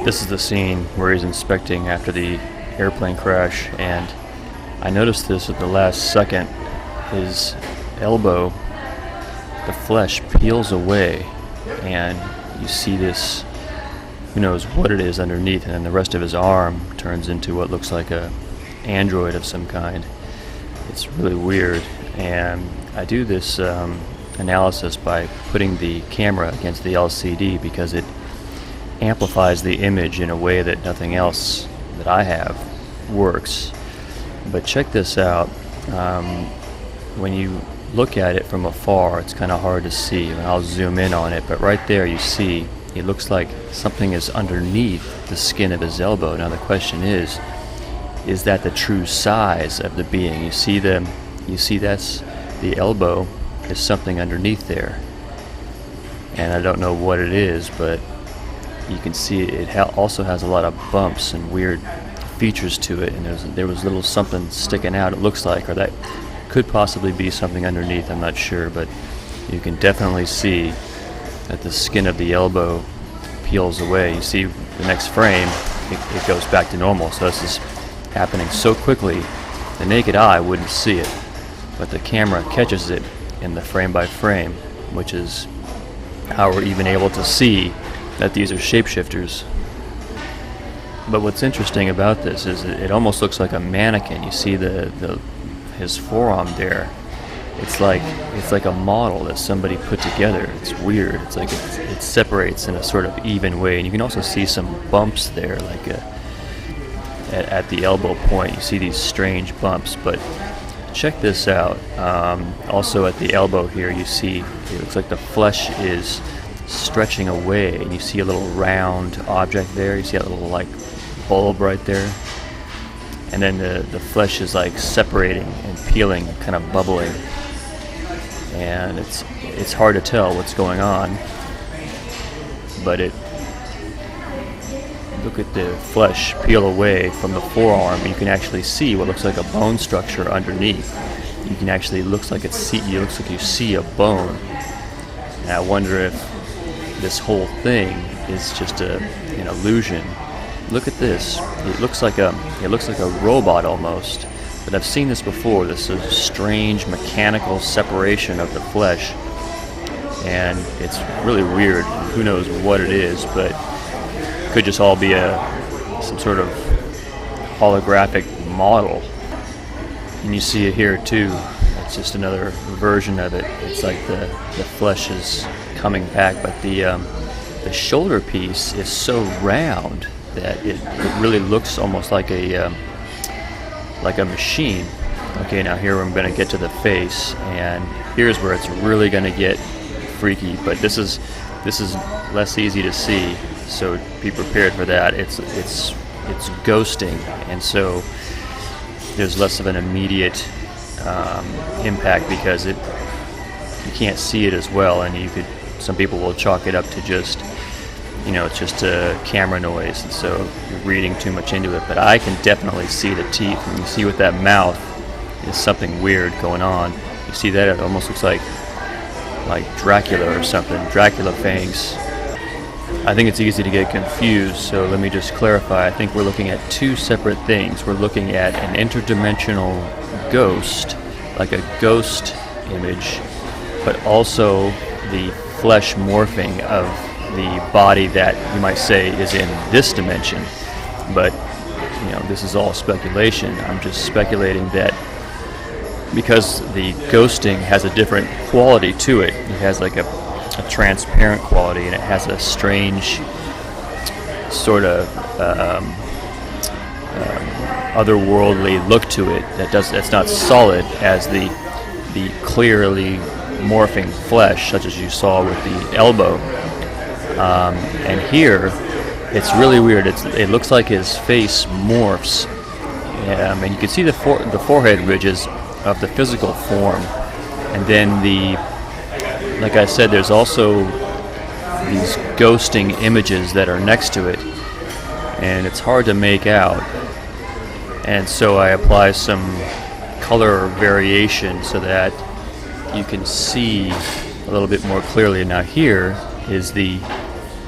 This is the scene where he's inspecting after the airplane crash, and I noticed this at the last second. His elbow, the flesh peels away, and you see this, who knows what it is underneath, and then the rest of his arm turns into what looks like a android of some kind. It's really weird, and I do this analysis by putting the camera against the LCD because it amplifies the image in a way that nothing else that I have works. But check this out. When you look at it from afar, it's kind of hard to see, and I'll zoom in on it, but right there you see it looks like something is underneath the skin of his elbow. Now the question is that the true size of the being? You see that's the elbow is something underneath there, and I don't know what it is, but you can see it also has a lot of bumps and weird features to it, and there was little something sticking out, it looks like, or that could possibly be something underneath, I'm not sure, but you can definitely see that the skin of the elbow peels away. You see the next frame, it goes back to normal. So this is happening so quickly, the naked eye wouldn't see it, but the camera catches it in the frame by frame, which is how we're even able to see that these are shapeshifters. But what's interesting about this is it almost looks like a mannequin. You see his forearm there. It's like a model that somebody put together. It's weird. It's like it separates in a sort of even way, and you can also see some bumps there, like at the elbow point. You see these strange bumps. But check this out. Also at the elbow here, you see it looks like the flesh is stretching away, and you see a little round object there. You see that little like bulb right there, and then the flesh is like separating and peeling, kind of bubbling, and it's hard to tell what's going on, but look at the flesh peel away from the forearm. You can actually see what looks like a bone structure underneath. You can actually, looks like you see a bone, and I wonder if this whole thing is just an illusion. Look at this. It looks like a robot almost. But I've seen this before. This is strange mechanical separation of the flesh, and it's really weird. Who knows what it is, but it could just all be some sort of holographic model. And you see it here too. It's just another version of it. It's like the flesh is coming back, but the shoulder piece is so round that it really looks almost like a machine. Okay, now here I'm going to get to the face, and here's where it's really going to get freaky. But this is less easy to see, so be prepared for that. It's ghosting, and so there's less of an immediate impact because you can't see it as well, and some people will chalk it up to just, it's just a camera noise, and so you're reading too much into it. But I can definitely see the teeth, and you see with that mouth is something weird going on. You see that it almost looks like Dracula or something, Dracula fangs. I think it's easy to get confused, so let me just clarify. I think we're looking at two separate things. We're looking at an interdimensional ghost, like a ghost image, but also the flesh morphing of the body that you might say is in this dimension. But this is all speculation. I'm just speculating that because the ghosting has a different quality to it. It has like a transparent quality, and it has a strange sort of otherworldly look to it that's not solid as the clearly morphing flesh, such as you saw with the elbow. And here, it's really weird. It looks like his face morphs, and you can see the forehead ridges of the physical form. And then like I said, there's also these ghosting images that are next to it, and it's hard to make out. And so I apply some color variation so that you can see a little bit more clearly. Now here is the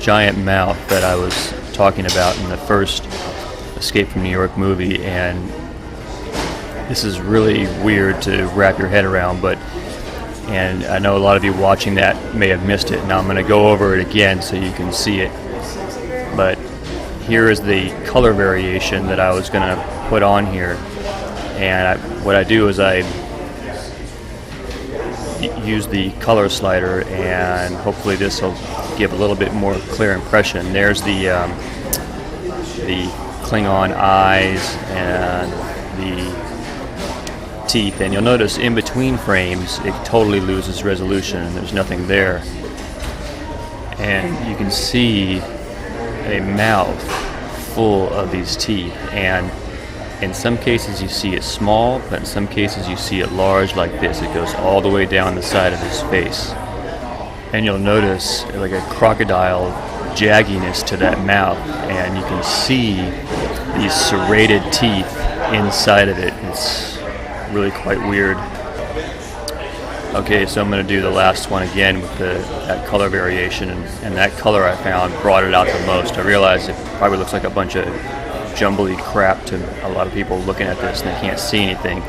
giant mouth that I was talking about in the first Escape from New York movie, and this is really weird to wrap your head around, and I know a lot of you watching that may have missed it. Now I'm going to go over it again so you can see it. But here is the color variation that I was going to put on here, and what I do is I use the color slider, and hopefully this will give a little bit more clear impression. There's the Klingon eyes and the teeth, and you'll notice in between frames it totally loses resolution. There's nothing there, and you can see a mouth full of these teeth, and in some cases you see it small, but in some cases you see it large like this. It goes all the way down the side of his face, and you'll notice like a crocodile jagginess to that mouth, and you can see these serrated teeth inside of it. It's really quite weird. Okay, so I'm going to do the last one again with that color variation, and that color I found brought it out the most. I realized it probably looks like a bunch of jumbly crap to a lot of people looking at this, and they can't see anything.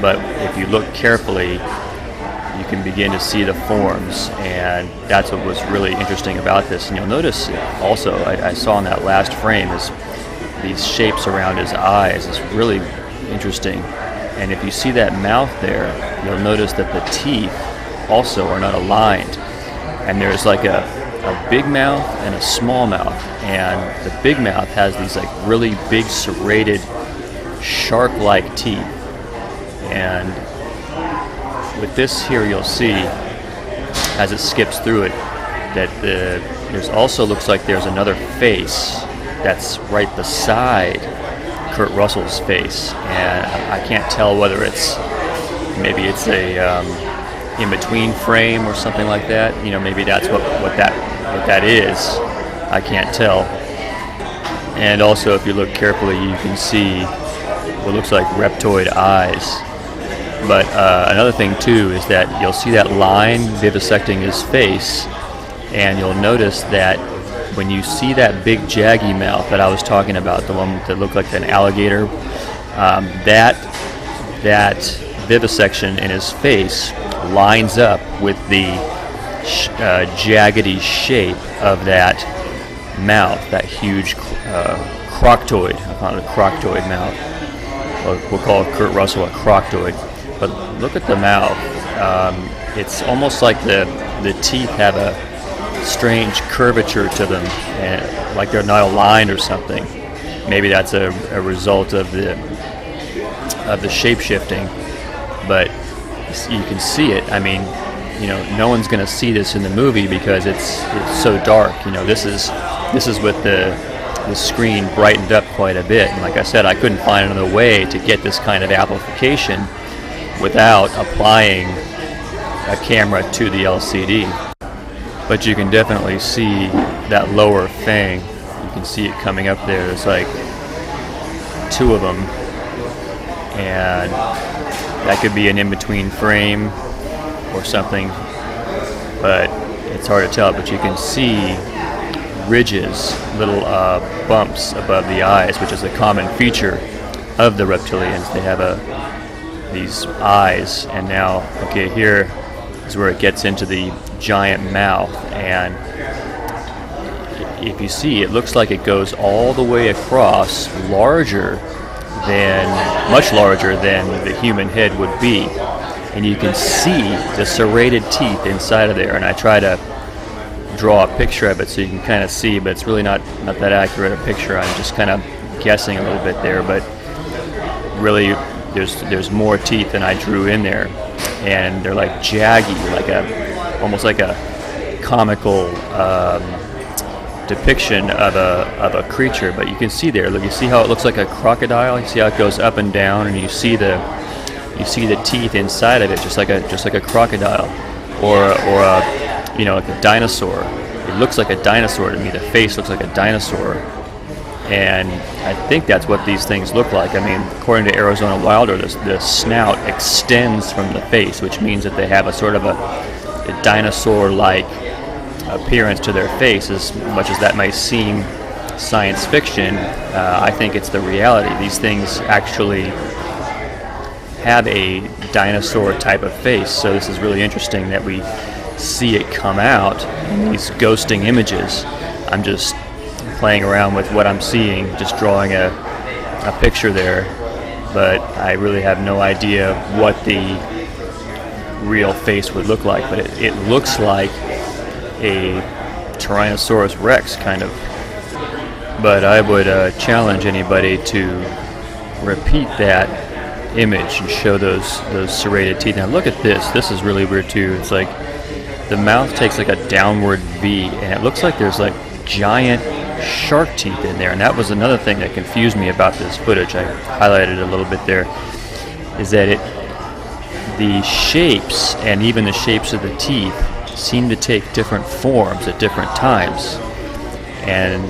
But if you look carefully, you can begin to see the forms, and that's what was really interesting about this. And you'll notice also, I saw in that last frame, is these shapes around his eyes is really interesting. And if you see that mouth there, you'll notice that the teeth also are not aligned. And there's like a big mouth and a small mouth. And the big mouth has these like really big serrated shark-like teeth. And with this here, you'll see as it skips through it that there's also looks like there's another face that's right beside Kurt Russell's face, and I can't tell whether maybe it's a in-between frame or something like that. You know, maybe that's what that is. I can't tell. And also, if you look carefully, you can see what looks like reptoid eyes. But another thing too is that you'll see that line vivisecting his face, and you'll notice that when you see that big jaggy mouth that I was talking about, the one that looked like an alligator, that vivisection in his face lines up with the jaggedy shape of that mouth, that huge croctoid. I call it a croctoid mouth. We'll call Kurt Russell a croctoid. But look at the mouth. It's almost like the teeth have a strange curvature to them, and like they're not aligned or something. Maybe that's a result of the shapeshifting, but you can see it. I mean, you know, no one's going to see this in the movie because it's so dark. You know, this is with the screen brightened up quite a bit, and like I said, I couldn't find another way to get this kind of amplification without applying a camera to the LCD. But you can definitely see that lower fang. You can see it coming up there. There's like two of them, and that could be an in-between frame or something, but it's hard to tell. But you can see ridges, little bumps above the eyes, which is a common feature of the reptilians. They have these eyes, and now, okay, here is where it gets into the giant mouth, and if you see, it looks like it goes all the way across, much larger than the human head would be, and you can see the serrated teeth inside of there. And I try to draw a picture of it so you can kind of see, but it's really not that accurate a picture. I'm just kind of guessing a little bit there, but really there's more teeth than I drew in there, and they're like jaggy, almost like a comical depiction of a creature. But you can see there, look, you see how it looks like a crocodile. You see how it goes up and down, and you see the teeth inside of it, just like a crocodile, or like a dinosaur. It looks like a dinosaur to me. The face looks like a dinosaur. And I think that's what these things look like. I mean, according to Arizona Wilder, the snout extends from the face, which means that they have a sort of a dinosaur-like appearance to their face, as much as that may seem science fiction. I think it's the reality. These things actually have a dinosaur type of face, so this is really interesting that we see it come out in these ghosting images. I'm just playing around with what I'm seeing, just drawing a picture there, but I really have no idea what the real face would look like, but it looks like a Tyrannosaurus Rex kind of. But I would challenge anybody to repeat that image and show those serrated teeth. Now look at this. This is really weird too. It's like the mouth takes like a downward V, and it looks like there's like giant shark teeth in there. And that was another thing that confused me about this footage. I highlighted a little bit there, is that the shapes and even the shapes of the teeth seem to take different forms at different times, and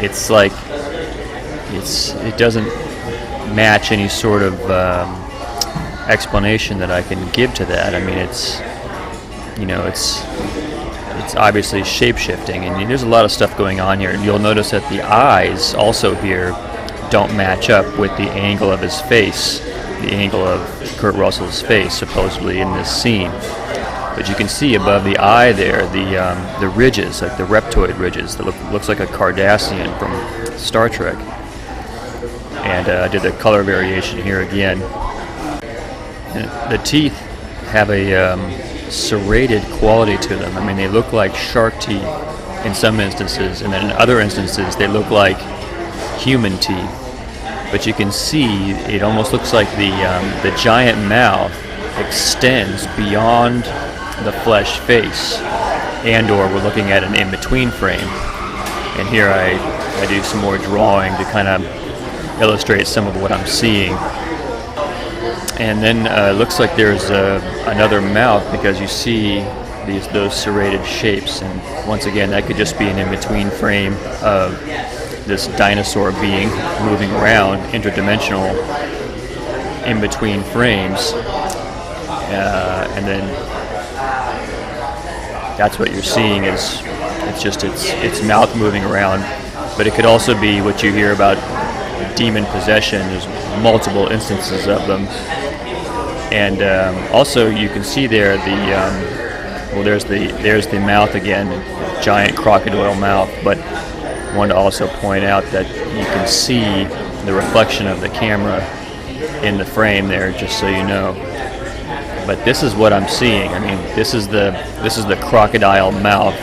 it's like it doesn't match any sort of explanation that I can give to that. I mean, it's obviously shape-shifting, and there's a lot of stuff going on here. You'll notice that the eyes also here don't match up with the angle of his face, the angle of Kurt Russell's face supposedly in this scene. But you can see above the eye there the ridges, like the reptoid ridges, that looks like a Cardassian from Star Trek. And I did the color variation here again. And the teeth have a serrated quality to them. I mean, they look like shark teeth in some instances, and then in other instances they look like human teeth. But you can see it almost looks like the giant mouth extends beyond the flesh face, and/or we're looking at an in-between frame. And here I do some more drawing to kind of illustrate some of what I'm seeing. And then it looks like there's another mouth, because you see those serrated shapes, and once again that could just be an in-between frame of this dinosaur being moving around, interdimensional in-between frames, and then that's what you're seeing is it's just its mouth moving around. But it could also be what you hear about demon possession. There's multiple instances of them. And also you can see there there's the mouth again, giant crocodile mouth. But I wanted to also point out that you can see the reflection of the camera in the frame there, just so you know. But this is what I'm seeing. I mean, this is the crocodile mouth